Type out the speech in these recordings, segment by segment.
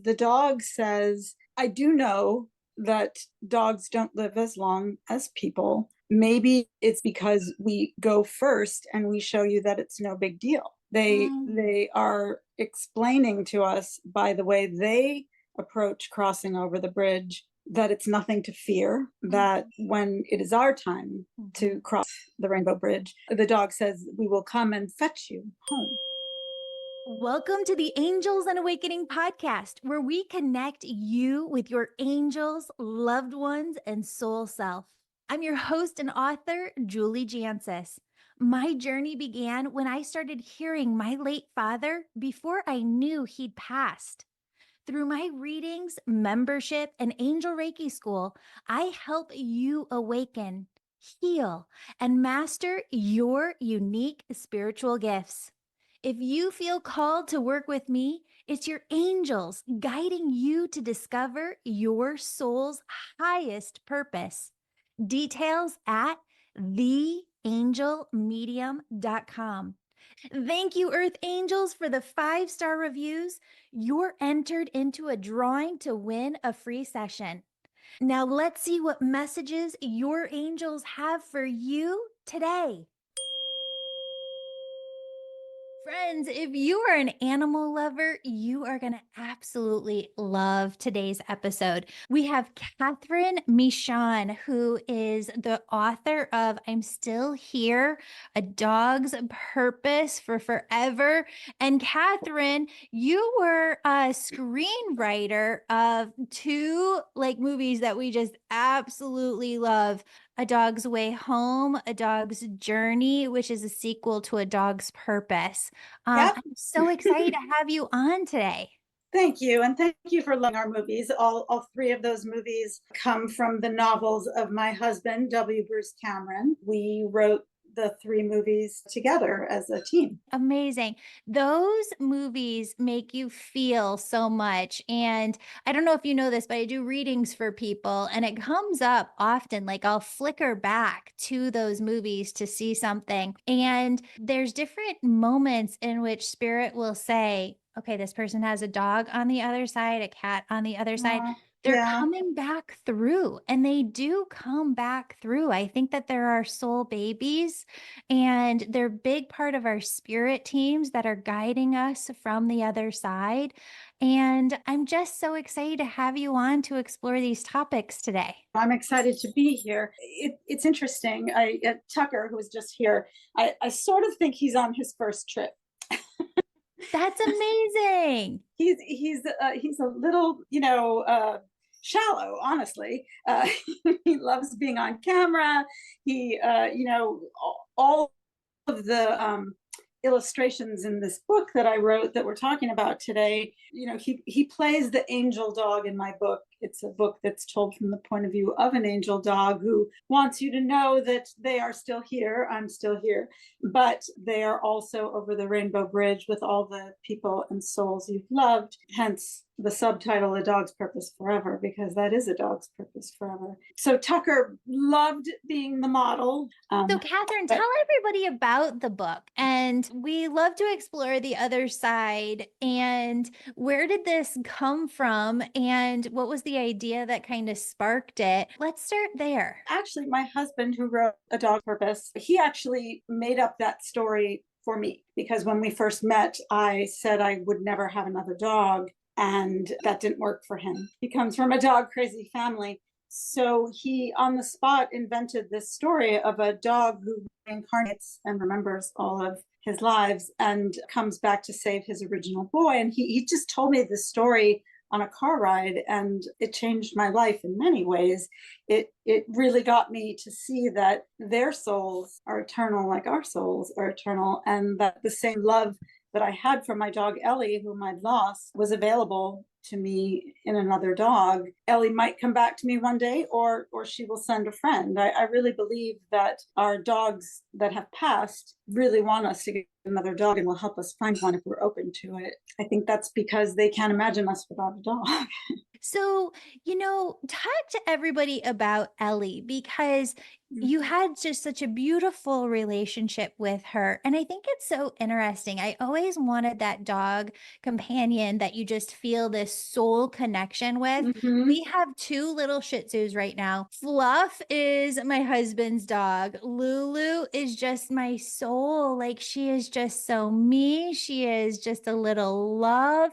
The dog says, I do know that dogs don't live as long as people. Maybe it's because we go first and we show you that it's no big deal. They are explaining to us by the way they approach crossing over the bridge that it's nothing to fear, that when it is our time to cross the rainbow bridge, the dog says, we will come and fetch you home. Welcome to the Angels and Awakening podcast, where we connect you with your angels, loved ones, and soul self. I'm your host and author, Julie Jancis. My journey began when I started hearing my late father before I knew he'd passed. Through my readings, membership, and Angel Reiki school, I help you awaken, heal, and master your unique spiritual gifts. If you feel called to work with me, it's your angels guiding you to discover your soul's highest purpose. Details at theangelmedium.com. Thank you, Earth Angels, for the 5-star reviews. You're entered into a drawing to win a free session. Now let's see what messages your angels have for you today. Friends, if you are an animal lover, you are going to absolutely love today's episode. We have Cathryn Michon, who is the author of I'm Still Here, A Dog's Purpose for Forever. And Cathryn, you were a screenwriter of two movies that we just absolutely love. A Dog's Way Home, A Dog's Journey, which is a sequel to A Dog's Purpose. Yep. I'm so excited to have you on today. Thank you. And thank you for loving our movies. All three of those movies come from the novels of my husband, W. Bruce Cameron. We wrote the 3 movies together as a team. Amazing. Those movies make you feel so much. And I don't know if you know this, but I do readings for people and it comes up often. I'll flicker back to those movies to see something. And there's different moments in which spirit will say, okay, this person has a dog on the other side, a cat on the other side. They're coming back through, and they do come back through. I think that there are soul babies, and they're a big part of our spirit teams that are guiding us from the other side. And I'm just so excited to have you on to explore these topics today. I'm excited to be here. It's interesting. Tucker, who was just here, I sort of think he's on his first trip. That's amazing. He's a little, shallow, honestly. He loves being on camera. He, all of the illustrations in this book that I wrote that we're talking about today, he plays the angel dog in my book. It's a book that's told from the point of view of an angel dog who wants you to know that they are still here. I'm still here, but they are also over the rainbow bridge with all the people and souls you've loved. Hence the subtitle, A Dog's Purpose Forever, because that is a dog's purpose forever. So Tucker loved being the model. So Cathryn, tell everybody about the book. And we love to explore the other side. And where did this come from? And what was the idea that kind of sparked it? Let's start there. Actually, my husband, who wrote A Dog's Purpose, he actually made up that story for me, because when we first met, I said I would never have another dog. And that didn't work for him. He comes from a dog crazy family. So he, on the spot, invented this story of a dog who reincarnates and remembers all of his lives and comes back to save his original boy. And he just told me this story on a car ride, and it changed my life in many ways. It really got me to see that their souls are eternal, like our souls are eternal, and that the same love that I had for my dog Ellie, whom I'd lost, was available to me in another dog. Ellie might come back to me one day, or she will send a friend. I really believe that our dogs that have passed really want us to another dog and will help us find one if we're open to it. I think that's because they can't imagine us without a dog. So, talk to everybody about Ellie because you had just such a beautiful relationship with her. And I think it's so interesting. I always wanted that dog companion that you just feel this soul connection with. Mhm. We have two little Shih Tzus right now. Fluff is my husband's dog. Lulu is just my soul. Like she is just so me. She is just a little love.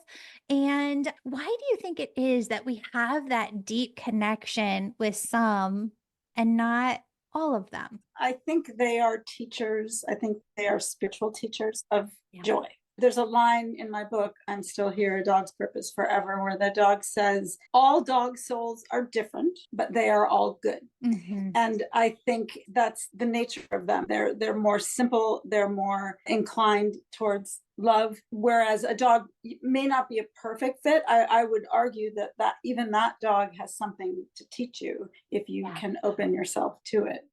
And why do you think it is that we have that deep connection with some and not all of them? I think they are teachers. I think they are spiritual teachers of Yeah. joy. There's a line in my book, I'm Still Here, A Dog's Purpose Forever, where the dog says, all dog souls are different, but they are all good. Mhm. And I think that's the nature of them. They're more simple, they're more inclined towards love, whereas a dog may not be a perfect fit. I would argue that even that dog has something to teach you if you Yeah. can open yourself to it.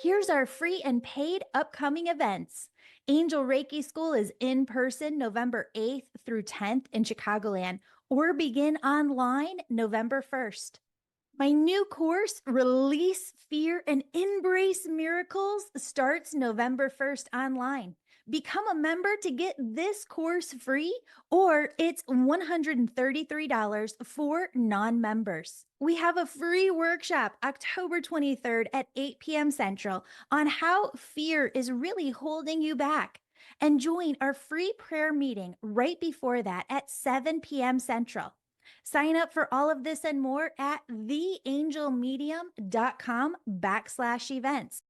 Here's our free and paid upcoming events. Angel Reiki School is in person November 8th through 10th in Chicagoland, or begin online November 1st. My new course, Release Fear and Embrace Miracles, starts November 1st online. Become a member to get this course free, or it's $133 for non-members. We have a free workshop October 23rd at 8 p.m. Central on how fear is really holding you back. And join our free prayer meeting right before that at 7 p.m. Central. Sign up for all of this and more at theangelmedium.com/events.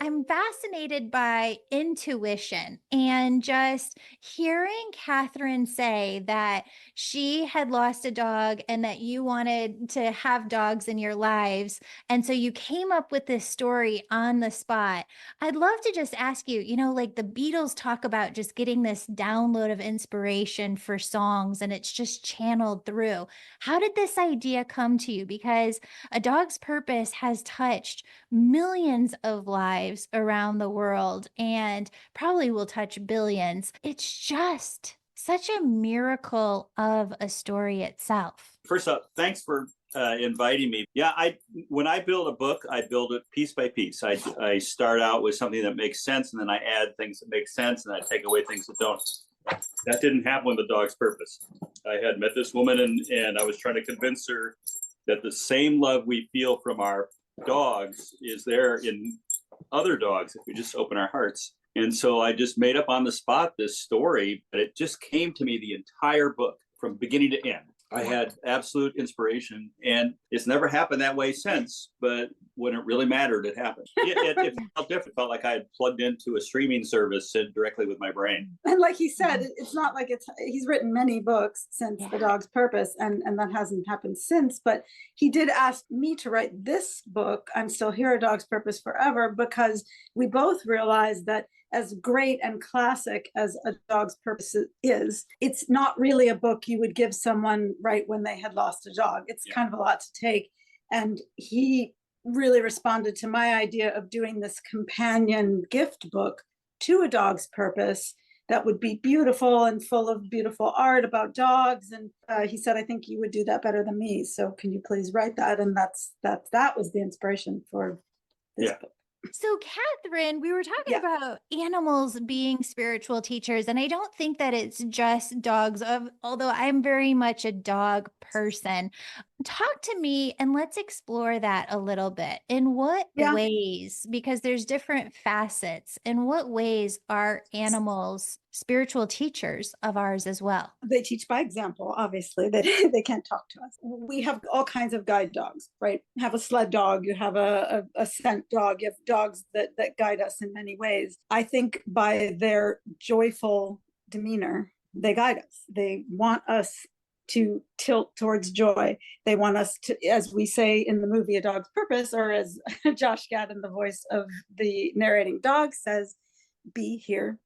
I'm fascinated by intuition and just hearing Cathryn say that she had lost a dog and that you wanted to have dogs in your lives. And so you came up with this story on the spot. I'd love to just ask you, like the Beatles talk about just getting this download of inspiration for songs and it's just channeled through. How did this idea come to you? Because A Dog's Purpose has touched millions of lives around the world and probably will touch billions. It's just such a miracle of a story itself. First up, thanks for inviting me. Yeah, when I build a book, I build it piece by piece. I start out with something that makes sense, and then I add things that make sense, and I take away things that don't. That didn't happen with A Dog's Purpose. I had met this woman, and I was trying to convince her that the same love we feel from our dogs is there in other dogs if we just open our hearts. And so I just made up on the spot this story, but it just came to me the entire book from beginning to end. I had absolute inspiration, and it's never happened that way since, but when it really mattered, it happened. It felt different. It felt like I had plugged into a streaming service directly with my brain. And like he said, it's not like he's written many books since Yeah. A Dog's Purpose, and that hasn't happened since, but he did ask me to write this book, I'm Still Here, A Dog's Purpose Forever, because we both realized that as great and classic as A Dog's Purpose is, it's not really a book you would give someone right when they had lost a dog. It's kind of a lot to take. And he really responded to my idea of doing this companion gift book to A Dog's Purpose that would be beautiful and full of beautiful art about dogs. And he said, I think you would do that better than me. So can you please write that? And that was the inspiration for this book. So, Cathryn, we were talking about animals being spiritual teachers, and I don't think that it's just dogs, although I'm very much a dog person. Talk to me and let's explore that a little bit. In what ways, because there's different facets, in what ways are animals spiritual teachers of ours as well? They teach by example, obviously. They can't talk to us. We have all kinds of guide dogs, right? You have a sled dog, you have a scent dog, you have dogs that guide us in many ways. I think by their joyful demeanor, they guide us. They want us to tilt towards joy. They want us to, as we say in the movie A Dog's Purpose, or as Josh Gadden, the voice of the narrating dog, says, be here.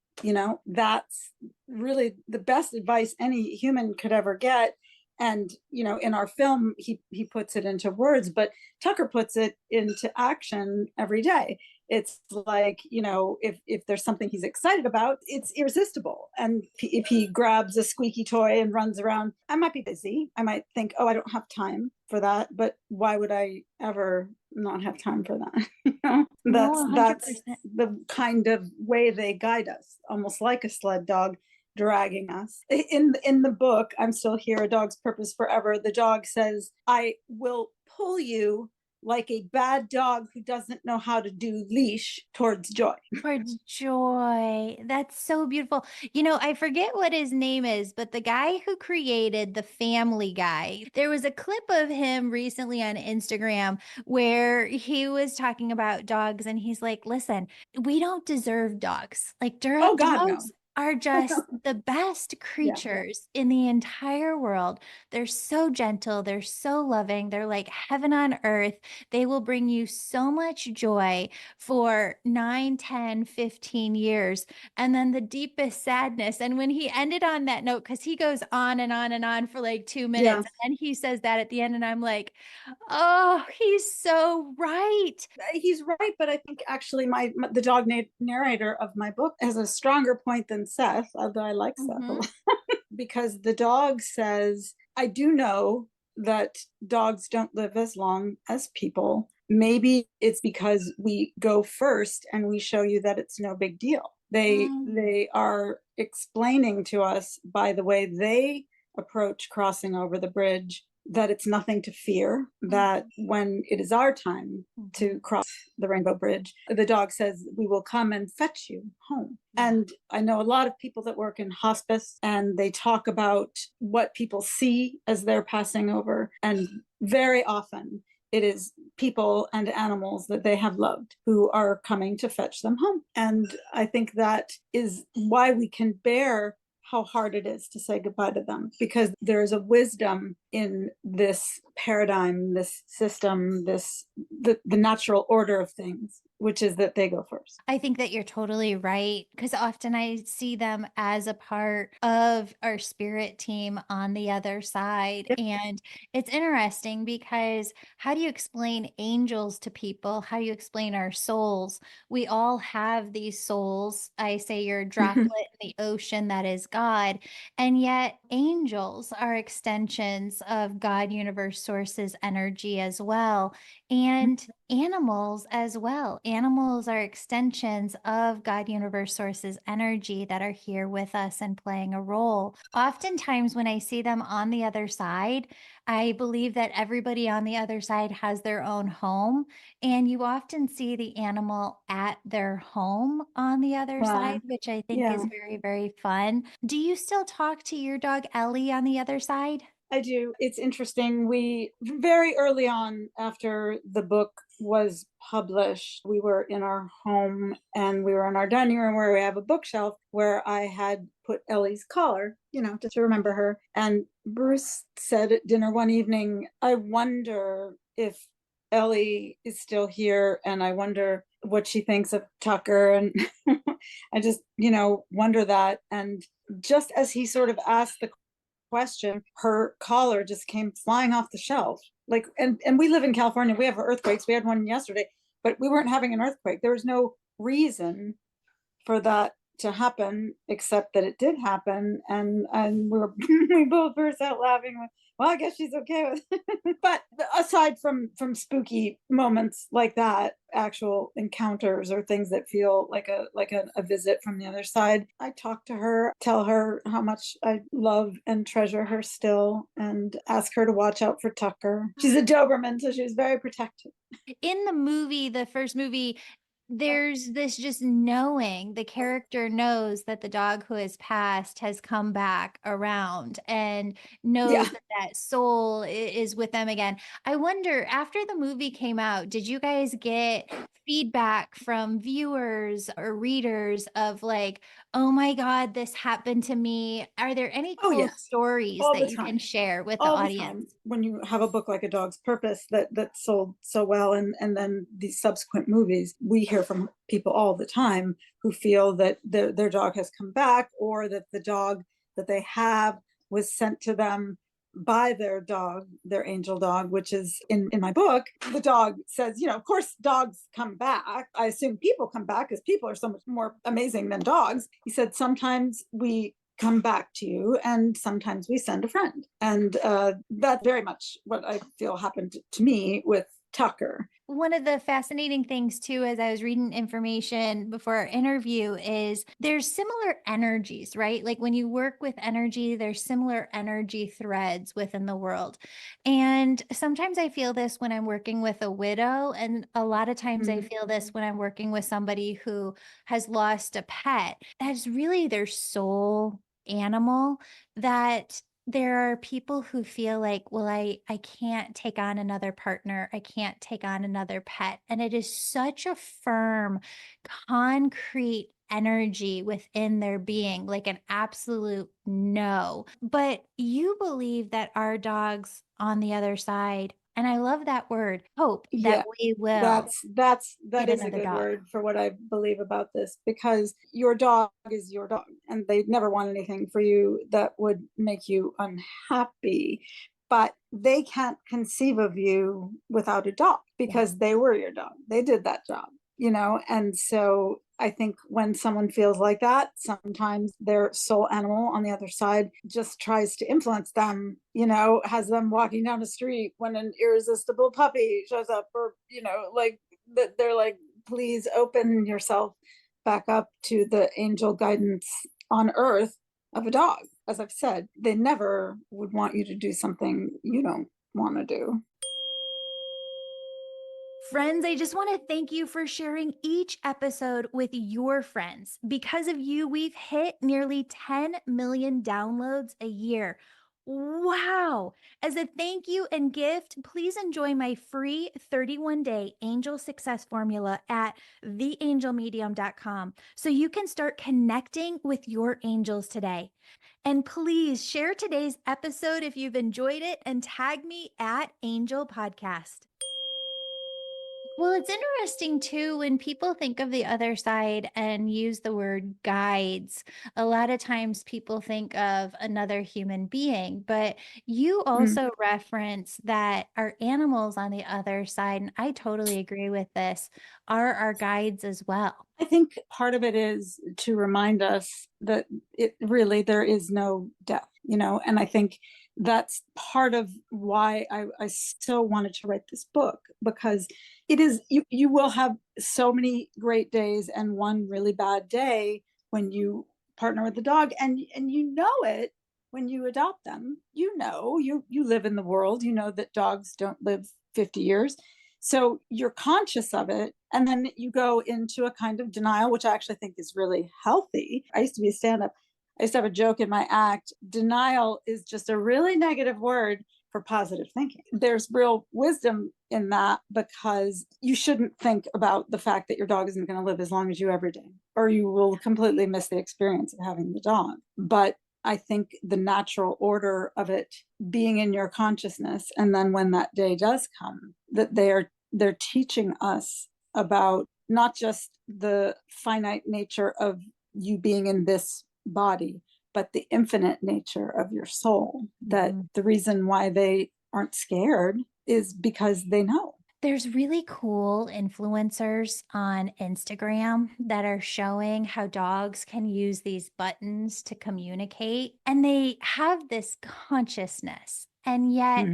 That's really the best advice any human could ever get. And, in our film, he puts it into words, but Tucker puts it into action every day. It's like, if there's something he's excited about, it's irresistible. And if he grabs a squeaky toy and runs around, I might be busy. I might think, oh, I don't have time for that. But why would I ever not have time for that? No, That's 100%. the kind of way they guide us, almost like a sled dog dragging us. In the book, I'm Still Here, A Dog's Purpose Forever, the dog says, I will pull you like a bad dog who doesn't know how to do leash towards joy. Towards joy. That's so beautiful. I forget what his name is, but the guy who created the Family Guy, there was a clip of him recently on Instagram where he was talking about dogs and he's like, listen, we don't deserve dogs. Like Oh God, no. dogs are just the best creatures in the entire world. They're so gentle. They're so loving. They're like heaven on earth. They will bring you so much joy for 9, 10, 15 years. And then the deepest sadness. And when he ended on that note, because he goes on and on and on for like 2 minutes, and he says that at the end, and I'm like, oh, he's so right. He's right, but I think actually the dog narrator of my book has a stronger point than Seth, although I like Seth a lot, because the dog says, I do know that dogs don't live as long as people. Maybe it's because we go first and we show you that it's no big deal. They are explaining to us by the way they approach crossing over the bridge that it's nothing to fear, that when it is our time to cross the Rainbow Bridge, the dog says, we will come and fetch you home. And I know a lot of people that work in hospice, and they talk about what people see as they're passing over. And very often it is people and animals that they have loved who are coming to fetch them home. And I think that is why we can bear how hard it is to say goodbye to them, because there is a wisdom in this paradigm, this system, the natural order of things, which is that they go first. I think that you're totally right, because often I see them as a part of our spirit team on the other side. Yep. And it's interesting because how do you explain angels to people? How do you explain our souls? We all have these souls. I say you're a droplet in the ocean that is God. And yet angels are extensions of God, universe, sources, energy as well. And animals as well. Animals are extensions of God, universe, sources, energy that are here with us and playing a role. Oftentimes, when I see them on the other side, I believe that everybody on the other side has their own home. And you often see the animal at their home on the other side, which I think is very, very fun. Do you still talk to your dog, Ellie, on the other side? I do. It's interesting. We very early on after the book was published, we were in our home and we were in our dining room where we have a bookshelf where I had put Ellie's collar, just to remember her. And Bruce said at dinner one evening, I wonder if Ellie is still here and I wonder what she thinks of Tucker. And I just, wonder that. And just as he sort of asked the question, her collar just came flying off the shelf. And we live in California. We have earthquakes. We had one yesterday, but we weren't having an earthquake. There was no reason for that to happen, except that it did happen. And we both burst out laughing. Well, I guess she's okay with it. But aside from spooky moments like that, actual encounters or things that feel like a visit from the other side, I talk to her, tell her how much I love and treasure her still, and ask her to watch out for Tucker. She's a Doberman, so she was very protective. In the movie, the first movie, there's this just knowing, the character knows that the dog who has passed has come back around and knows that soul is with them again. I wonder, after the movie came out, did you guys get feedback from viewers or readers of like, oh my God, this happened to me? Are there any cool stories that you can share with the audience? When you have a book like A Dog's Purpose that sold so well, and then these subsequent movies, we hear from people all the time who feel that their dog has come back, or that the dog that they have was sent to them by their dog, their angel dog, which is in my book. The dog says, of course, dogs come back. I assume people come back because people are so much more amazing than dogs. He said, sometimes we come back to you and sometimes we send a friend. And that's very much what I feel happened to me with Tucker. One of the fascinating things too, as I was reading information before our interview, is there's similar energies, right? Like when you work with energy, there's similar energy threads within the world. And sometimes I feel this when I'm working with a widow. And a lot of times I feel this when I'm working with somebody who has lost a pet. That's really their soul animal, that there are people who feel like, well, I can't take on another partner. I can't take on another pet. And it is such a firm, concrete energy within their being, like an absolute no. But you believe that our dogs on the other side, and I love that word, hope, that we will that get is a another good dog. word for what I believe about this, because your dog is your dog and they never want anything for you that would make you unhappy, but they can't conceive of you without a dog because they were your dog. They did that job, and so I think when someone feels like that, sometimes their soul animal on the other side just tries to influence them, has them walking down the street when an irresistible puppy shows up, or, like they're like, please open yourself back up to the angel guidance on earth of a dog. As I've said, they never would want you to do something you don't want to do. Friends, I just want to thank you for sharing each episode with your friends. Because of you, we've hit nearly 10 million downloads a year. Wow. As a thank you and gift, please enjoy my free 31-day angel success formula at theangelmedium.com so you can start connecting with your angels today. And please share today's episode if you've enjoyed it and tag me at Angel Podcast. Well, it's interesting too, when people think of the other side and use the word guides, a lot of times people think of another human being, but you also reference that our animals on the other side, and I totally agree with this, are our guides as well. I think part of it is to remind us that there is no death, and I think that's part of why I so wanted to write this book, because it is, you will have so many great days and one really bad day when you partner with the dog, and it when you adopt them. You live in the world, that dogs don't live 50 years. So you're conscious of it, and then you go into a kind of denial, which I actually think is really healthy. I used to be a stand-up. I used to have a joke in my act. Denial is just a really negative word for positive thinking. There's real wisdom in that, because you shouldn't think about the fact that your dog isn't going to live as long as you every day, or you will completely miss the experience of having the dog. But I think the natural order of it being in your consciousness, and then when that day does come, that they're teaching us about not just the finite nature of you being in this body, but the infinite nature of your soul. That the reason why they aren't scared is because they know. There's really cool influencers on Instagram that are showing how dogs can use these buttons to communicate, and they have this consciousness, and yet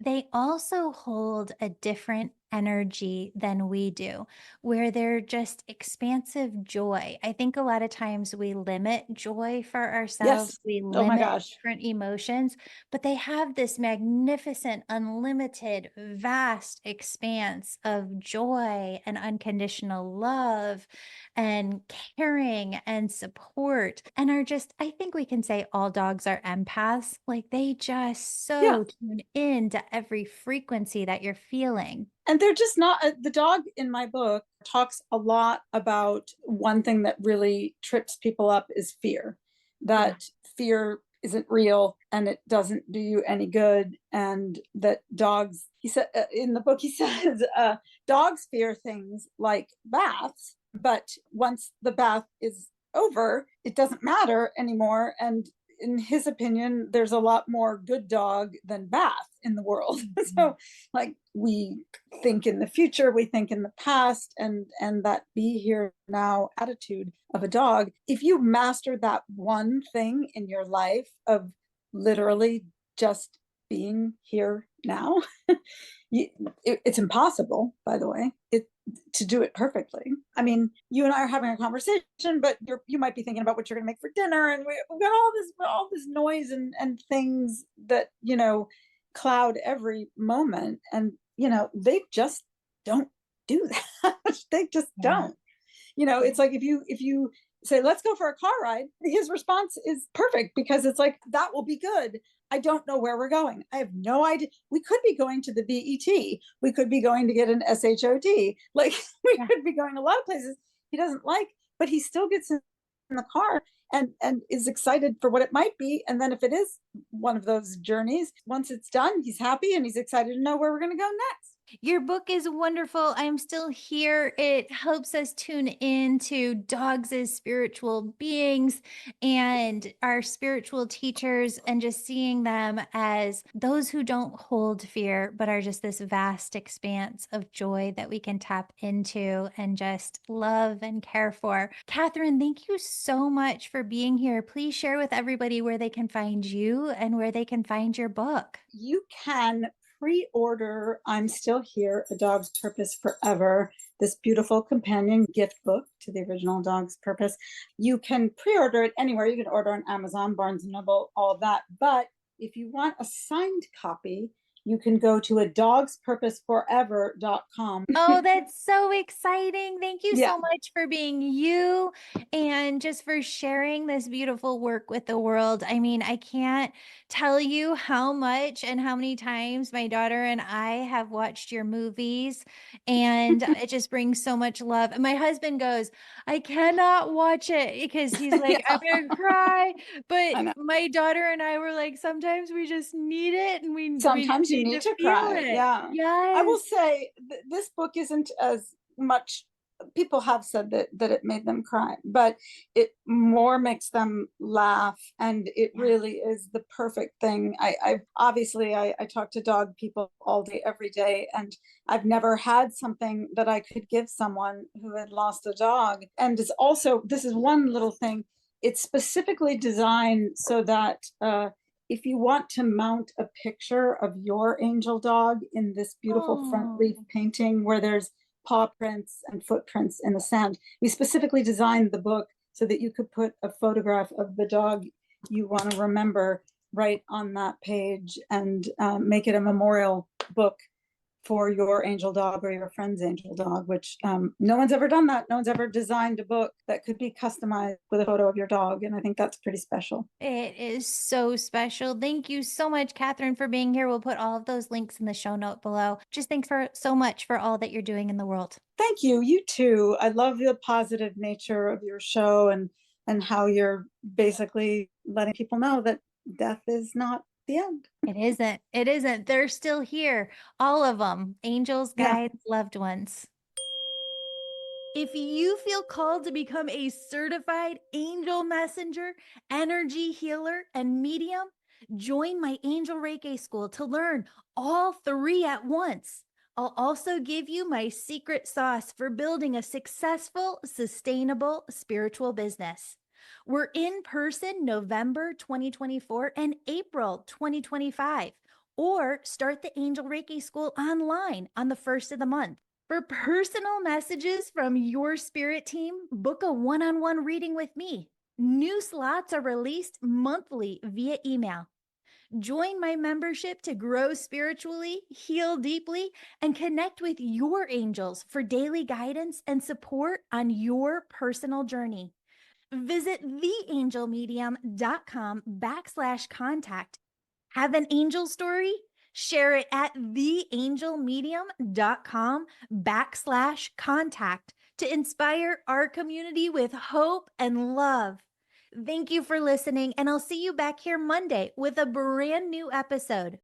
they also hold a different energy than we do, where they're just expansive joy. I think a lot of times we limit joy for ourselves. Yes. We Oh my limit gosh. different emotions, but they have this magnificent, unlimited, vast expanse of joy and unconditional love and caring and support, and are just, I think we can say all dogs are empaths. Like they just so tune in to every frequency that you're feeling. And they're just not, the dog in my book talks a lot about one thing that really trips people up is fear, that fear isn't real and it doesn't do you any good. And that dogs, he said in the book, he says, dogs fear things like baths, but once the bath is over, it doesn't matter anymore. And in his opinion, there's a lot more good dog than bad in the world. So like we think in the future, we think in the past, and that be here now attitude of a dog. If you master that one thing in your life of literally just being here now, it's impossible, by the way, to do it perfectly. I mean, you and I are having a conversation, but you might be thinking about what you're going to make for dinner, and we've got all this noise and things that cloud every moment, and they just don't do that. They just don't. It's like if you say, let's go for a car ride, his response is perfect, because it's like, that will be good. I don't know where we're going. I have no idea. We could be going to the BET. We could be going to get an SHOT. Like we could be going a lot of places he doesn't like, but he still gets in the car and is excited for what it might be. And then if it is one of those journeys, once it's done, he's happy and he's excited to know where we're going to go next. Your book is wonderful. I'm still here. It helps us tune into dogs as spiritual beings and our spiritual teachers, and just seeing them as those who don't hold fear, but are just this vast expanse of joy that we can tap into and just love and care for. Cathryn, thank you so much for being here. Please share with everybody where they can find you and where they can find your book. You can pre-order I'm Still Here, A Dog's Purpose Forever, this beautiful companion gift book to the original Dog's Purpose. You can pre-order it anywhere. You can order on Amazon, Barnes & Noble, all of that. But if you want a signed copy, you can go to adogspurposeforever.com. Oh, that's so exciting. Thank you Yeah. so much for being you and just for sharing this beautiful work with the world. I mean, I can't tell you how much and how many times my daughter and I have watched your movies, and it just brings so much love. And my husband goes, I cannot watch it because he's like, I'm going to cry. But my daughter and I were like, sometimes we just need it, and we Sometimes you need need to feel cry. it. Yeah. Yes. I will say this book isn't as much, people have said that it made them cry, but it more makes them laugh, and it really is the perfect thing. I obviously talk to dog people all day, every day, and I've never had something that I could give someone who had lost a dog. And it's also, this is one little thing, it's specifically designed so that if you want to mount a picture of your angel dog in this beautiful front leaf painting where there's paw prints and footprints in the sand, we specifically designed the book so that you could put a photograph of the dog you want to remember right on that page, and make it a memorial book for your angel dog or your friend's angel dog, which no one's ever done that. No one's ever designed a book that could be customized with a photo of your dog. And I think that's pretty special. It is so special. Thank you so much, Cathryn, for being here. We'll put all of those links in the show note below. Just thanks so much for all that you're doing in the world. Thank you. You too. I love the positive nature of your show, and how you're basically letting people know that death is not the end. It isn't. It isn't. They're still here. All of them. Angels, guides, loved ones. If you feel called to become a certified angel messenger, energy healer, and medium, join my Angel Reiki school to learn all three at once. I'll also give you my secret sauce for building a successful, sustainable spiritual business. We're in person November 2024 and April 2025, or start the Angel Reiki School online on the first of the month. For personal messages from your spirit team, book a one-on-one reading with me. New slots are released monthly via email. Join my membership to grow spiritually, heal deeply, and connect with your angels for daily guidance and support on your personal journey. Visit theangelmedium.com/contact. Have an angel story? Share it at theangelmedium.com/contact to inspire our community with hope and love. Thank you for listening, and I'll see you back here Monday with a brand new episode.